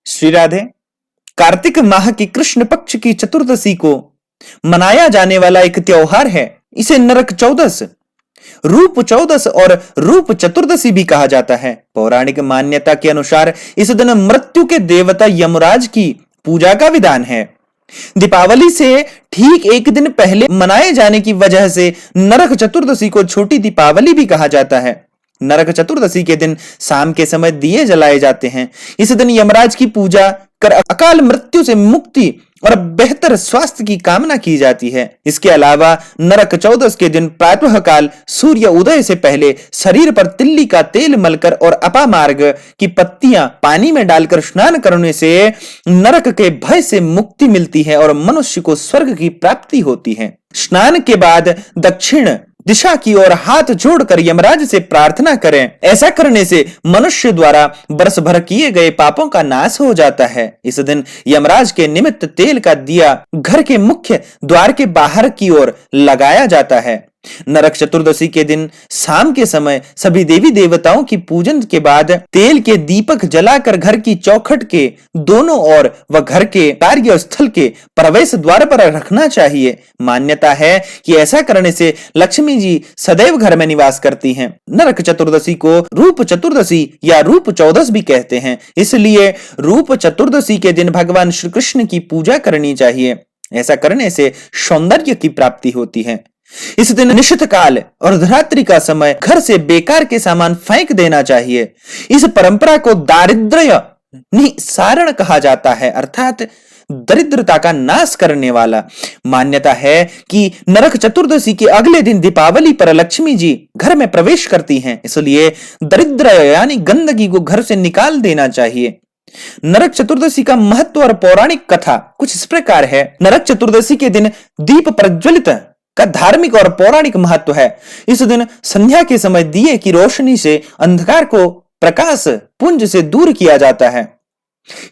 श्री राधे। कार्तिक माह की कृष्ण पक्ष की चतुर्दशी को मनाया जाने वाला एक त्योहार है। इसे नरक चौदस, रूप चौदस और रूप चतुर्दशी भी कहा जाता है। पौराणिक मान्यता के अनुसार इस दिन मृत्यु के देवता यमराज की पूजा का विधान है। दीपावली से ठीक एक दिन पहले मनाए जाने की वजह से नरक चतुर्दशी को छोटी दीपावली भी कहा जाता है। नरक चतुर्दशी के दिन शाम के समय दिए जलाए जाते हैं। इस दिन यमराज की पूजा कर अकाल मृत्यु से मुक्ति और बेहतर स्वास्थ्य की कामना की जाती है। इसके अलावा नरक चौदस के दिन प्रातः काल सूर्य उदय से पहले शरीर पर तिल्ली का तेल मलकर और अपामार्ग की पत्तियां पानी में डालकर स्नान करने से नरक के भय से मुक्ति मिलती है और मनुष्य को स्वर्ग की प्राप्ति होती है। स्नान के बाद दक्षिण दिशा की ओर हाथ जोड़कर यमराज से प्रार्थना करें। ऐसा करने से मनुष्य द्वारा बरस भर किए गए पापों का नाश हो जाता है। इस दिन यमराज के निमित्त तेल का दिया घर के मुख्य द्वार के बाहर की ओर लगाया जाता है। नरक चतुर्दशी के दिन शाम के समय सभी देवी देवताओं की पूजन के बाद तेल के दीपक जलाकर घर की चौखट के दोनों ओर व घर के कार्यस्थल के प्रवेश द्वार पर रखना चाहिए। मान्यता है कि ऐसा करने से लक्ष्मी जी सदैव घर में निवास करती हैं। नरक चतुर्दशी को रूप चतुर्दशी या रूप चौदस भी कहते हैं। इसलिए रूप चतुर्दशी के दिन भगवान श्री कृष्ण की पूजा करनी चाहिए। ऐसा करने से सौंदर्य की प्राप्ति होती है। इस दिन निश्चित काल और अर्धरात्रि का समय घर से बेकार के सामान फेंक देना चाहिए। इस परंपरा को दारिद्र्य निसारण कहा जाता है, अर्थात दरिद्रता का नाश करने वाला। मान्यता है कि नरक चतुर्दशी के अगले दिन दीपावली पर लक्ष्मी जी घर में प्रवेश करती हैं, इसलिए दरिद्र यानी गंदगी को घर से निकाल देना चाहिए। नरक चतुर्दशी का महत्व और पौराणिक कथा कुछ इस प्रकार है। नरक चतुर्दशी के दिन दीप प्रज्वलित का धार्मिक और पौराणिक महत्व है। इस दिन संध्या के समय दिए की रोशनी से अंधकार को प्रकाश पुंज से दूर किया जाता है।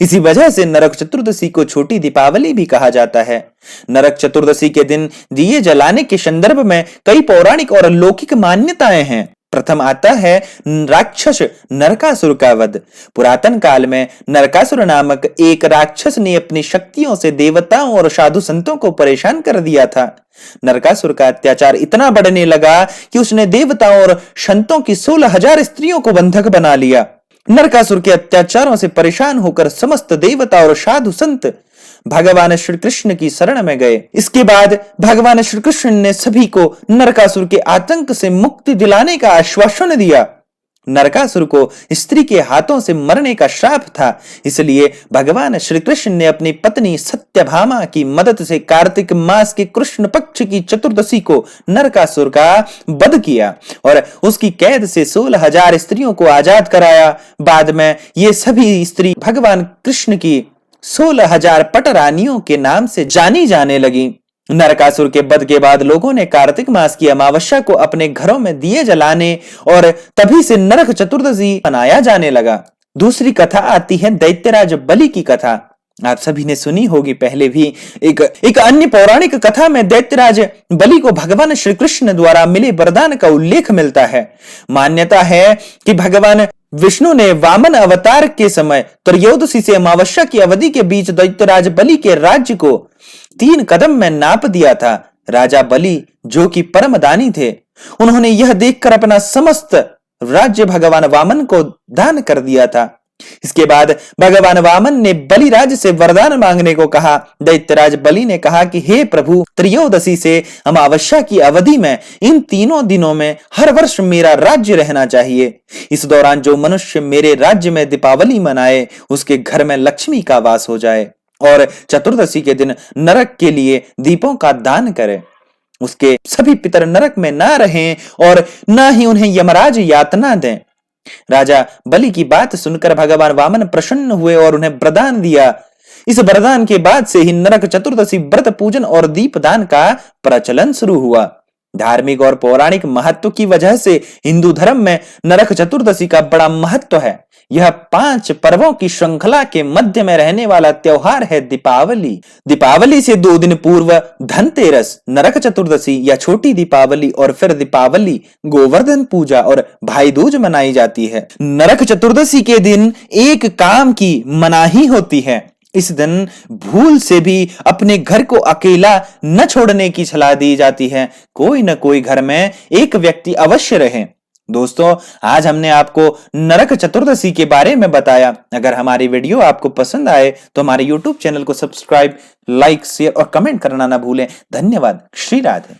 इसी वजह से नरक चतुर्दशी को छोटी दीपावली भी कहा जाता है। नरक चतुर्दशी के दिन दिए जलाने के संदर्भ में कई पौराणिक और लौकिक मान्यताएं हैं। प्रथम आता है राक्षस नरकासुर का वध। पुरातन काल में नरकासुर नामक एक राक्षस ने अपनी शक्तियों से देवताओं और साधु संतों को परेशान कर दिया था। नरकासुर का अत्याचार इतना बढ़ने लगा कि उसने देवताओं और संतों की 16,000 स्त्रियों को बंधक बना लिया। नरकासुर के अत्याचारों से परेशान होकर समस्त देवता और साधु संत भगवान श्री कृष्ण की शरण में गए। इसके बाद भगवान श्री कृष्ण ने सभी को नरकासुर के आतंक से मुक्ति दिलाने का आश्वासन दिया। नरकासुर को स्त्री के हाथों से मरने का श्राप था, इसलिए भगवान श्री कृष्ण ने अपनी पत्नी सत्यभामा की मदद से कार्तिक मास के कृष्ण पक्ष की चतुर्दशी को नरकासुर का वध किया और उसकी कैद से 16,000 स्त्रियों को आजाद कराया। बाद में ये सभी स्त्री भगवान कृष्ण की 16,000 पटरानियों के नाम से जानी जाने लगी। नरकासुर के वध के बाद लोगों ने कार्तिक मास की अमावस्या को अपने घरों में दिए जलाने और तभी से नरक चतुर्दशी मनाया जाने लगा। दूसरी कथा आती है दैत्यराज बलि की कथा। आप सभी ने सुनी होगी पहले भी। एक अन्य पौराणिक कथा में दैत्यराज बलि को भगवान श्री कृष्ण द्वारा मिले वरदान का उल्लेख मिलता है। मान्यता है कि भगवान विष्णु ने वामन अवतार के समय त्रयोदशी से अमावस्या की अवधि के बीच दैत्यराज बलि के राज्य को 3 कदम में नाप दिया था। राजा बलि जो कि परम दानी थे, उन्होंने यह देखकर अपना समस्त राज्य भगवान वामन को दान कर दिया था। इसके बाद भगवान वामन ने बलिराज से वरदान मांगने को कहा। दैत्यराज बलि ने कहा कि हे प्रभु, त्रयोदशी से अमावस्या की अवधि में इन तीनों दिनों में हर वर्ष मेरा राज्य रहना चाहिए। इस दौरान जो मनुष्य मेरे राज्य में दीपावली मनाए उसके घर में लक्ष्मी का वास हो जाए और चतुर्दशी के दिन नरक के लिए दीपों का दान करे। उसके सभी पितर नरक में ना रहें और ना ही उन्हें यमराज यातना दें। राजा बलि की बात सुनकर भगवान वामन प्रसन्न हुए और उन्हें वरदान दिया। इस वरदान के बाद से ही नरक चतुर्दशी व्रत पूजन और दीपदान का प्रचलन शुरू हुआ। धार्मिक और पौराणिक महत्व की वजह से हिंदू धर्म में नरक चतुर्दशी का बड़ा महत्व है। यह 5 पर्वों की श्रृंखला के मध्य में रहने वाला त्योहार है दीपावली। दीपावली से 2 दिन पूर्व धनतेरस, नरक चतुर्दशी या छोटी दीपावली और फिर दीपावली, गोवर्धन पूजा और भाई दूज मनाई जाती है। नरक चतुर्दशी के दिन एक काम की मनाही होती है। इस दिन भूल से भी अपने घर को अकेला न छोड़ने की सलाह दी जाती है। कोई न कोई घर में एक व्यक्ति अवश्य रहे। दोस्तों, आज हमने आपको नरक चतुर्दशी के बारे में बताया। अगर हमारी वीडियो आपको पसंद आए तो हमारे YouTube चैनल को सब्सक्राइब, लाइक, शेयर और कमेंट करना ना भूलें। धन्यवाद। श्री राधे।